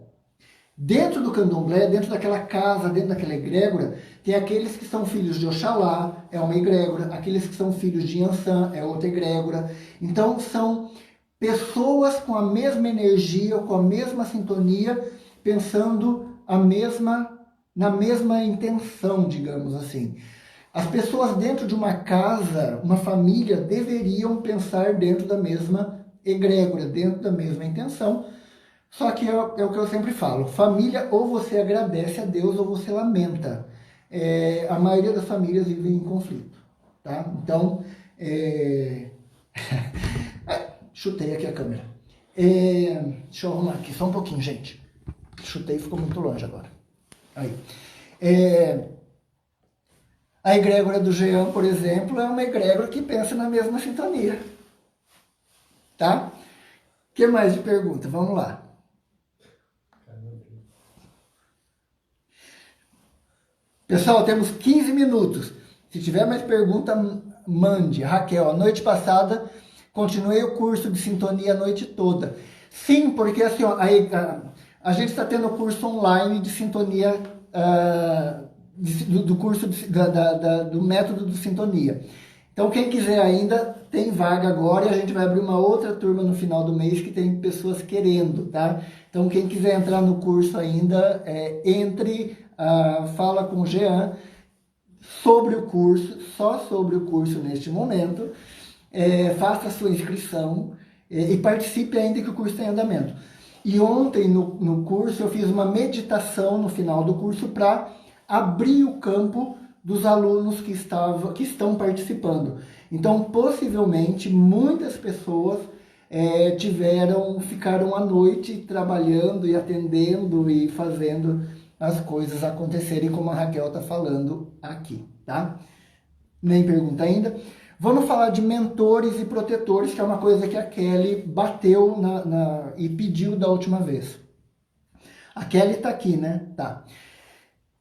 Dentro do candomblé, dentro daquela casa, dentro daquela egrégora, tem aqueles que são filhos de Oxalá, é uma egrégora. Aqueles que são filhos de Iansã, é outra egrégora. Então, são pessoas com a mesma energia, com a mesma sintonia, pensando na mesma intenção, digamos assim. As pessoas dentro de uma casa, uma família, deveriam pensar dentro da mesma egrégora, dentro da mesma intenção. Só que é o que eu sempre falo, família, ou você agradece a Deus ou você lamenta. A maioria das famílias vivem em conflito, tá? Então, chutei aqui a câmera. Deixa eu arrumar aqui só um pouquinho, gente. Chutei e ficou muito longe agora. Aí. A egrégora do Jean, por exemplo, é uma egrégora que pensa na mesma sintonia. tá? O que mais de pergunta? Vamos lá. Pessoal, temos 15 minutos. Se tiver mais pergunta, mande. Raquel, a noite passada, continuei o curso de sintonia a noite toda. Sim, porque assim, ó, a gente está tendo o curso online de sintonia, do curso do método de sintonia. Então, quem quiser ainda, tem vaga agora e a gente vai abrir uma outra turma no final do mês que tem pessoas querendo, tá? Então, quem quiser entrar no curso ainda, entre, fala com o Jean sobre o curso, só sobre o curso neste momento, faça a sua inscrição e participe ainda que o curso tem andamento. E ontem no curso eu fiz uma meditação no final do curso para abrir o campo dos alunos que estão participando. Então, possivelmente, muitas pessoas ficaram à noite trabalhando e atendendo e fazendo as coisas acontecerem como a Raquel está falando aqui, tá? Nem pergunta ainda. Vamos falar de mentores e protetores, que é uma coisa que a Kelly bateu e pediu da última vez. A Kelly está aqui, né? Tá.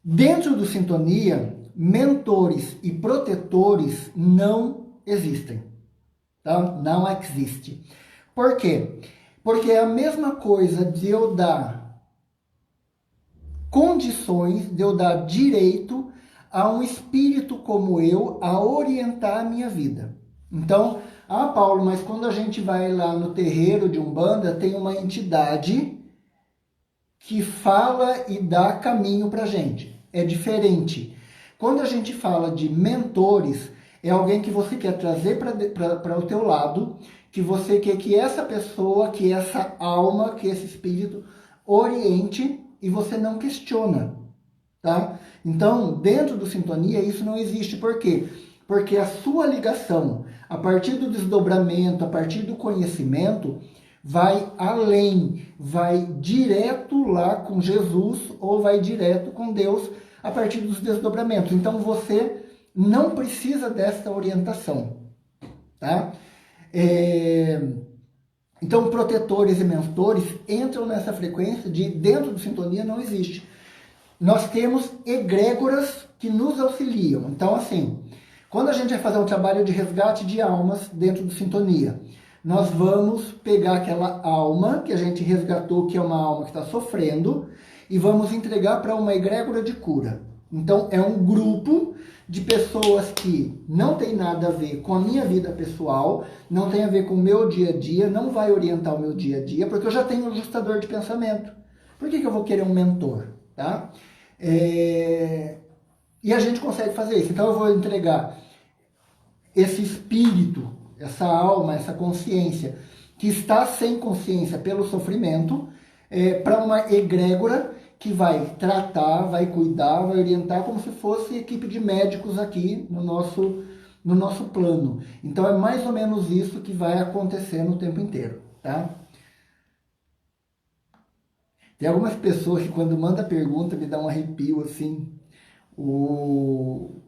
Dentro do Sintonia, mentores e protetores não existem, tá? Não existe. Por quê? Porque é a mesma coisa de eu dar condições, de eu dar direito a um espírito como eu a orientar a minha vida. Então, Paulo, mas quando a gente vai lá no terreiro de Umbanda, tem uma entidade que fala e dá caminho pra gente. É diferente. Quando a gente fala de mentores, é alguém que você quer trazer para o teu lado, que você quer que essa pessoa, que essa alma, que esse espírito oriente e você não questiona, tá? Então, dentro do Sintonia, isso não existe. Por quê? Porque a sua ligação, a partir do desdobramento, a partir do conhecimento, vai além, vai direto lá com Jesus ou vai direto com Deus a partir dos desdobramentos. Então você não precisa dessa orientação, tá? Então protetores e mentores entram nessa frequência de dentro do Sintonia não existe. Nós temos egrégoras que nos auxiliam. Então assim, quando a gente vai fazer um trabalho de resgate de almas dentro do Sintonia, nós vamos pegar aquela alma que a gente resgatou, que é uma alma que está sofrendo, e vamos entregar para uma egrégora de cura. Então, é um grupo de pessoas que não tem nada a ver com a minha vida pessoal, não tem a ver com o meu dia a dia, não vai orientar o meu dia a dia, porque eu já tenho um ajustador de pensamento. Por que eu vou querer um mentor? Tá? E a gente consegue fazer isso. Então, eu vou entregar esse espírito, essa alma, essa consciência, que está sem consciência pelo sofrimento, para uma egrégora que vai tratar, vai cuidar, vai orientar como se fosse equipe de médicos aqui no nosso plano. Então é mais ou menos isso que vai acontecer no tempo inteiro, tá? Tem algumas pessoas que quando manda pergunta me dá um arrepio assim. O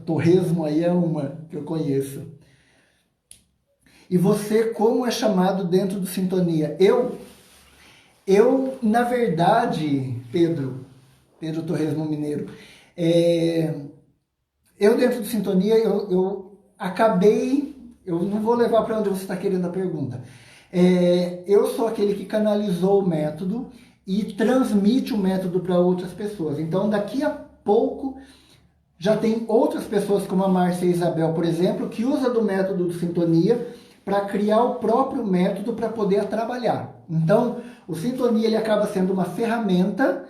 Torresmo aí é uma que eu conheço. E você, como é chamado dentro do Sintonia? Eu na verdade, Pedro Torresmo Mineiro, eu dentro do Sintonia, eu acabei, eu não vou levar para onde você está querendo a pergunta. Eu sou aquele que canalizou o método e transmite o método para outras pessoas. Então, daqui a pouco, já tem outras pessoas, como a Márcia e a Isabel, por exemplo, que usa do método do Sintonia para criar o próprio método para poder trabalhar. Então, o Sintonia ele acaba sendo uma ferramenta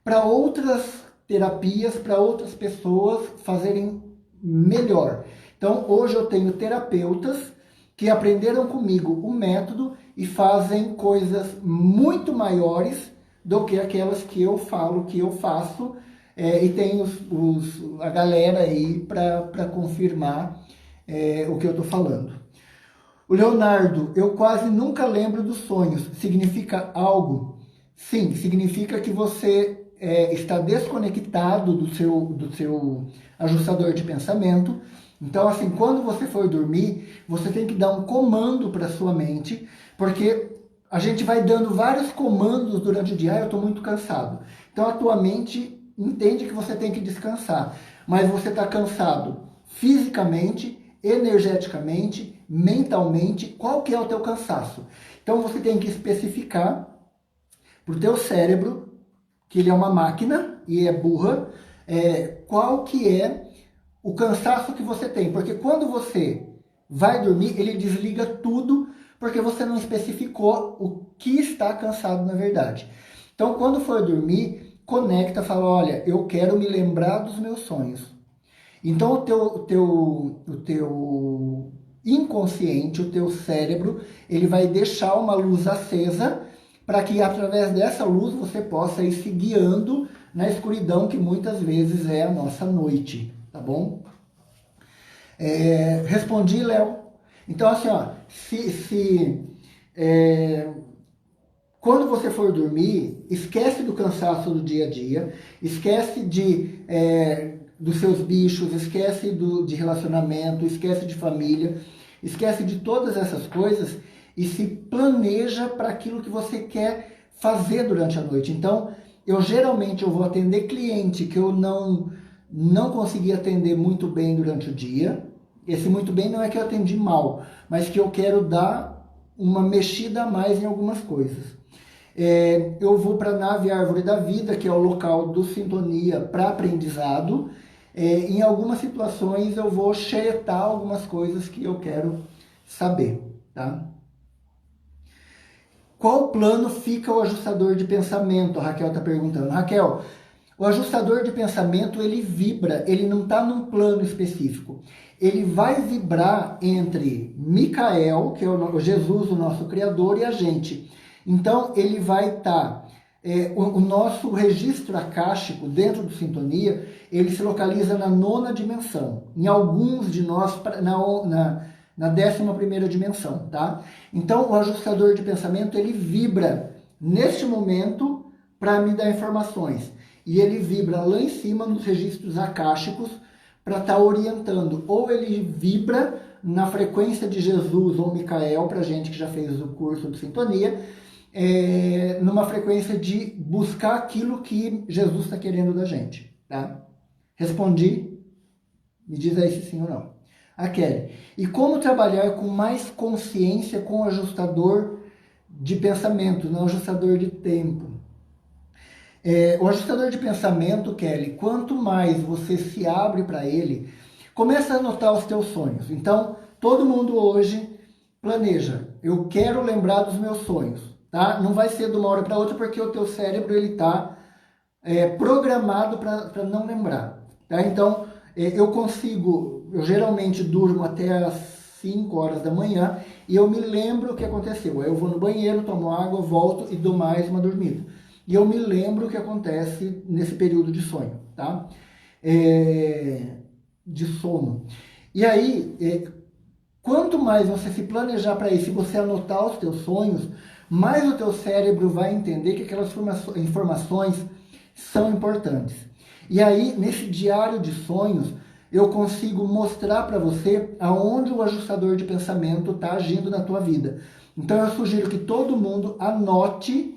para outras terapias, para outras pessoas fazerem melhor. Então, hoje eu tenho terapeutas que aprenderam comigo o método e fazem coisas muito maiores do que aquelas que eu falo, que eu faço, e tem a galera aí para confirmar o que eu estou falando. O Leonardo, eu quase nunca lembro dos sonhos. Significa algo? Sim, significa que você está desconectado do seu ajustador de pensamento Então, assim, quando você for dormir, você tem que dar um comando para sua mente, porque a gente vai dando vários comandos durante o dia. Ah, eu estou muito cansado. Então, a tua mente entende que você tem que descansar, mas você está cansado fisicamente, energeticamente, mentalmente. Qual que é o teu cansaço? Então, você tem que especificar para o teu cérebro, que ele é uma máquina e é burra, qual que é o cansaço que você tem. Porque quando você vai dormir, ele desliga tudo, porque você não especificou o que está cansado na verdade. Então, quando for dormir, conecta, fala, olha, eu quero me lembrar dos meus sonhos. Então, o teu inconsciente, o teu cérebro, ele vai deixar uma luz acesa para que, através dessa luz, você possa ir se guiando na escuridão que muitas vezes é a nossa noite, tá bom? Respondi, Léo. Então, assim, ó, quando você for dormir, esquece do cansaço do dia a dia, esquece dos seus bichos, esquece de relacionamento, esquece de família, esquece de todas essas coisas e se planeja para aquilo que você quer fazer durante a noite. Então, geralmente eu vou atender cliente que eu não consegui atender muito bem durante o dia. Esse muito bem não é que eu atendi mal, mas que eu quero dar uma mexida a mais em algumas coisas. Eu vou para a nave Árvore da Vida, que é o local do Sintonia para aprendizado. Em algumas situações eu vou xeretar algumas coisas que eu quero saber, tá? Qual plano fica o ajustador de pensamento? A Raquel está perguntando. Raquel, o ajustador de pensamento, ele vibra, ele não está num plano específico. Ele vai vibrar entre Micael, que é o Jesus, o nosso Criador, e a gente. Então, ele vai estar... o nosso registro akáshico dentro do Sintonia, ele se localiza na 9ª dimensão. Em alguns de nós, na 11ª dimensão, tá? Então, o ajustador de pensamento, ele vibra neste momento para me dar informações. E ele vibra lá em cima nos registros akáshicos para estar orientando. Ou ele vibra na frequência de Jesus ou Micael, para gente que já fez o curso de Sintonia, numa frequência de buscar aquilo que Jesus está querendo da gente, tá? Respondi? Me diz aí se sim ou não. A Kelly. E como trabalhar com mais consciência com o ajustador de pensamento, não ajustador de tempo? O ajustador de pensamento, Kelly, quanto mais você se abre para ele, começa a anotar os teus sonhos. Então, todo mundo hoje planeja. Eu quero lembrar dos meus sonhos, tá? Não vai ser de uma hora para outra, porque o teu cérebro ele está programado para não lembrar, tá? Então, eu geralmente durmo até as 5 horas da manhã e eu me lembro o que aconteceu. Aí eu vou no banheiro, tomo água, volto e dou mais uma dormida. E eu me lembro o que acontece nesse período de sonho, tá? De sono. E aí, quanto mais você se planejar para isso, se você anotar os teus sonhos, mais o teu cérebro vai entender que aquelas informações são importantes. E aí, nesse diário de sonhos, eu consigo mostrar para você aonde o ajustador de pensamento está agindo na tua vida. Então, eu sugiro que todo mundo anote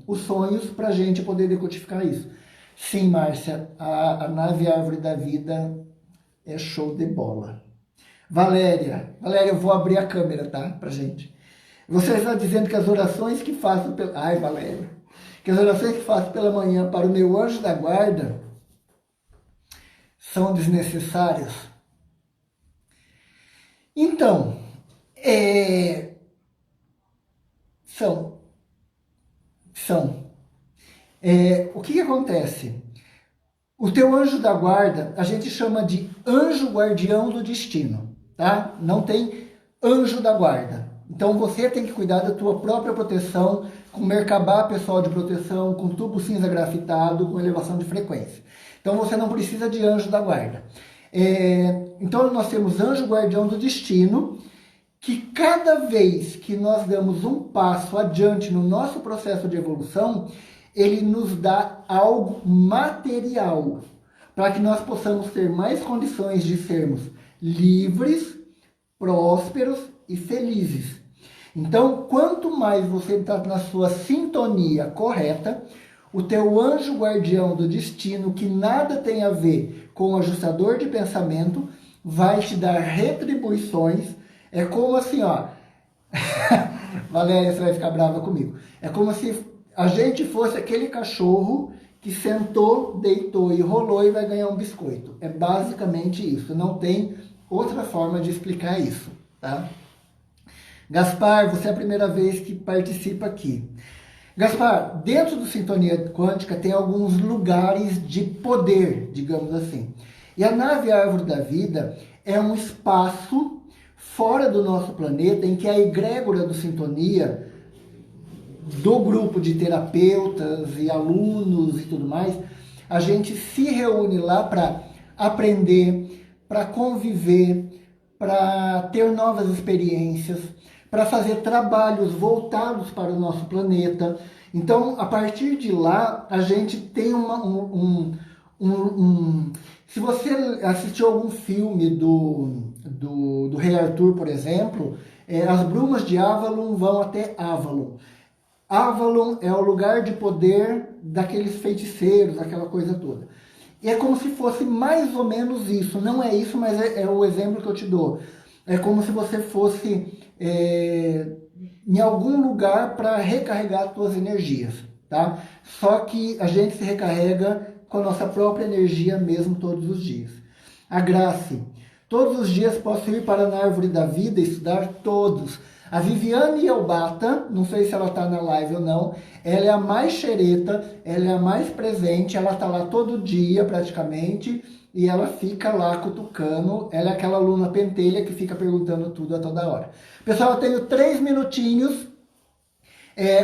os sonhos para a gente poder decodificar isso. Sim, Márcia, a nave Árvore da Vida é show de bola. Valéria, eu vou abrir a câmera, tá? Pra gente. Você está dizendo que as orações que faço Ai, Valéria. Que as orações que faço pela manhã para o meu anjo da guarda são desnecessárias? Então, são. O que acontece? O teu anjo da guarda, a gente chama de anjo guardião do destino, tá? Não tem anjo da guarda. Então você tem que cuidar da tua própria proteção, com Merkabah pessoal de proteção, com tubo cinza grafitado, com elevação de frequência. Então você não precisa de anjo da guarda. Então nós temos anjo guardião do destino, que cada vez que nós damos um passo adiante no nosso processo de evolução, ele nos dá algo material. para que nós possamos ter mais condições de sermos livres, prósperos e felizes. Então, quanto mais você está na sua sintonia correta, o teu anjo guardião do destino, que nada tem a ver com o ajustador de pensamento, vai te dar retribuições. É como assim, ó. Valéria, você vai ficar brava comigo. É como se a gente fosse aquele cachorro que sentou, deitou e rolou e vai ganhar um biscoito. É basicamente isso. Não tem outra forma de explicar isso, tá? Gaspar, você é a primeira vez que participa aqui. Gaspar, dentro do Sintonia Quântica tem alguns lugares de poder, digamos assim. E a nave Árvore da Vida é um espaço fora do nosso planeta em que a egrégora do Sintonia, do grupo de terapeutas e alunos e tudo mais, a gente se reúne lá para aprender, para conviver, para ter novas experiências, para fazer trabalhos voltados para o nosso planeta. Então, a partir de lá, a gente tem se você assistiu algum filme do Rei Arthur, por exemplo, as brumas de Avalon vão até Avalon. Avalon é o lugar de poder daqueles feiticeiros, aquela coisa toda. E é como se fosse mais ou menos isso. Não é isso, mas é o exemplo que eu te dou. É como se você fosse em algum lugar para recarregar as suas energias, tá? Só que a gente se recarrega com a nossa própria energia mesmo todos os dias. A Grace, todos os dias posso ir para a Árvore da Vida e estudar todos. A Viviane Elbata, não sei se ela está na live ou não, ela é a mais xereta, ela é a mais presente, ela está lá todo dia praticamente, e ela fica lá cutucando. Ela é aquela aluna pentelha que fica perguntando tudo a toda hora. Pessoal, eu tenho 3 minutinhos.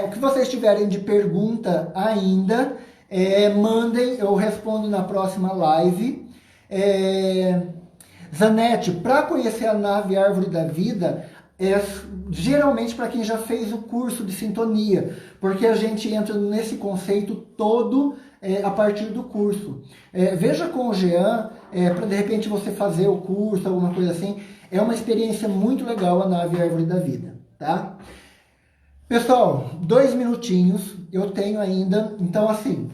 O que vocês tiverem de pergunta ainda, mandem, eu respondo na próxima live. Zanete, para conhecer a nave Árvore da Vida, geralmente para quem já fez o curso de sintonia, porque a gente entra nesse conceito todo a partir do curso. Veja com o Jean, para de repente você fazer o curso, alguma coisa assim. É uma experiência muito legal a nave Árvore da Vida, tá? Pessoal, 2 minutinhos eu tenho ainda. Então, assim,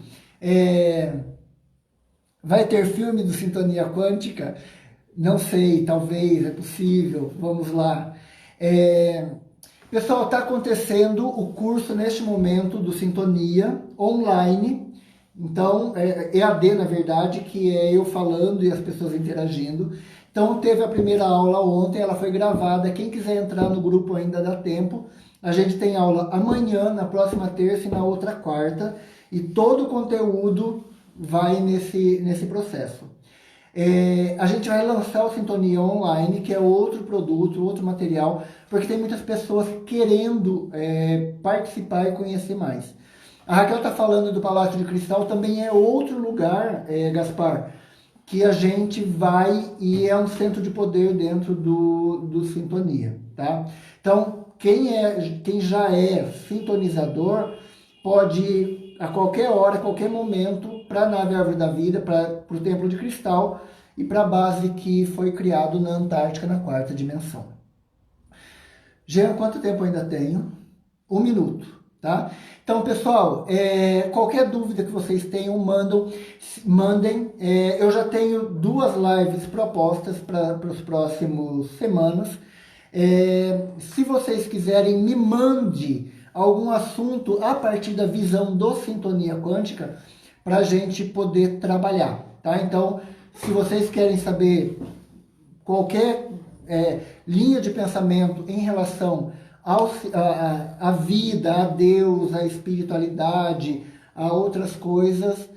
vai ter filme do Sintonia Quântica? Não sei, talvez, é possível. Vamos lá. Pessoal, está acontecendo o curso neste momento do Sintonia online. Então, EAD, na verdade, que é eu falando e as pessoas interagindo. Então, teve a primeira aula ontem, ela foi gravada. Quem quiser entrar no grupo ainda dá tempo. A gente tem aula amanhã, na próxima terça e na outra quarta. E todo o conteúdo vai nesse processo. A gente vai lançar o Sintonia Online, que é outro produto, outro material, porque tem muitas pessoas querendo participar e conhecer mais. A Raquel está falando do Palácio de Cristal, também é outro lugar, Gaspar, que a gente vai e é um centro de poder dentro do Sintonia, tá? Então, quem já é sintonizador pode ir a qualquer hora, a qualquer momento, para a nave Árvore da Vida, para o Templo de Cristal e para a base que foi criado na Antártica, na 4ª dimensão. Jean, quanto tempo ainda tenho? 1 minuto. Tá? Então, pessoal, qualquer dúvida que vocês tenham, mandem. Eu já tenho 2 lives propostas para os próximos semanas. Se vocês quiserem, me mande algum assunto a partir da visão do Sintonia Quântica para a gente poder trabalhar. Tá? Então, se vocês querem saber qualquer linha de pensamento em relação a vida, a Deus, a espiritualidade, a outras coisas,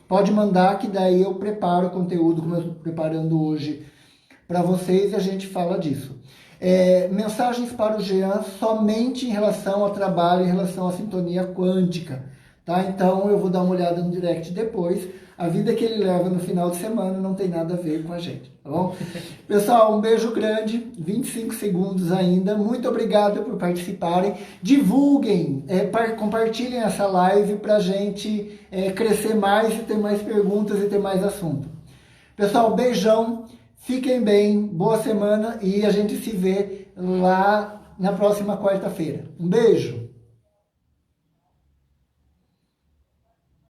pode mandar que daí eu preparo o conteúdo, como eu estou preparando hoje para vocês, e a gente fala disso. Mensagens para o Jean somente em relação ao trabalho, em relação à sintonia quântica, tá? Então eu vou dar uma olhada no direct depois. A vida que ele leva no final de semana não tem nada a ver com a gente, tá bom? Pessoal, um beijo grande, 25 segundos ainda. Muito obrigado por participarem. Divulguem, compartilhem essa live pra gente crescer mais e ter mais perguntas e ter mais assunto. Pessoal, beijão, fiquem bem, boa semana e a gente se vê lá na próxima quarta-feira. Um beijo!